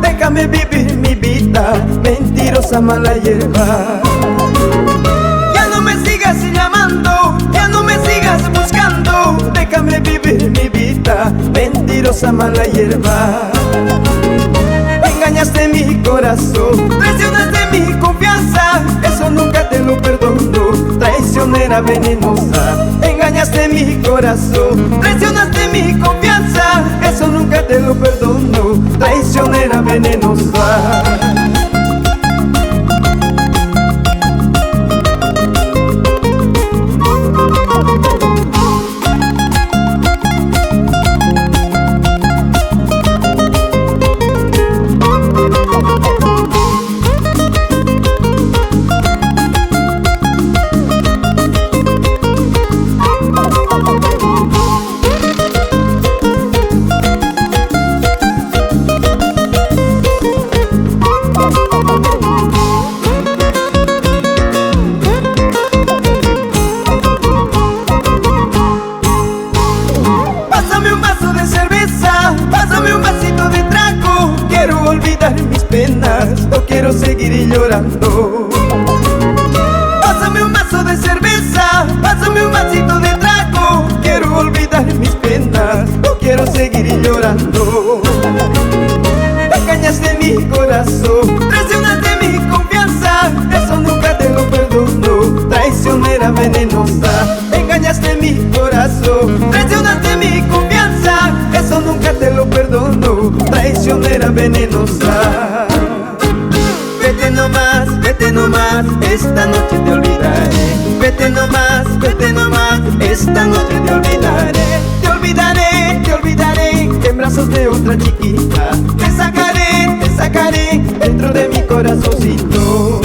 Déjame vivir mi vida, mentirosa mala hierba. Ya no me sigas llamando, ya no me sigas buscando. Déjame vivir mi vida, mentirosa mala hierba. Engañaste mi corazón, traicionaste mi confianza, eso nunca te lo perdono, traicionera venenosa. Engañaste mi corazón, traicionaste mi confianza, eso nunca te lo perdono, traicionera venenosa. No quiero seguir llorando. Pásame un vaso de cerveza, pásame un vasito de trago. Quiero olvidar mis penas, no quiero seguir llorando. Engañaste mi corazón, traicionaste mi confianza, eso nunca te lo perdono, traicionera venenosa. Engañaste mi corazón, traicionaste mi confianza, eso nunca te lo perdono, traicionera venenosa. Vete nomás, esta noche te olvidaré. Vete nomás, esta noche te olvidaré. Te olvidaré, te olvidaré, en brazos de otra chiquita. Te sacaré dentro de mi corazoncito.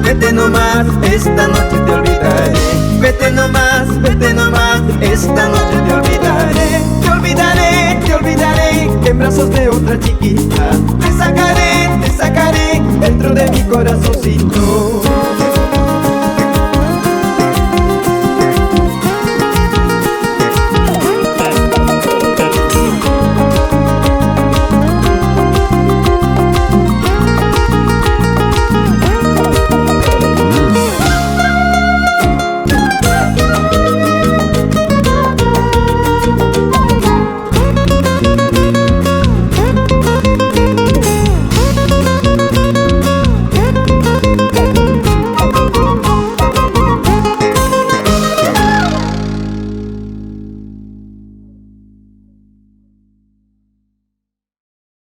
Vete nomás, esta noche te olvidaré. Vete nomás, esta noche te olvidaré. Te olvidaré, en brazos de otra chiquita. Te sacaré dentro de mi corazoncito.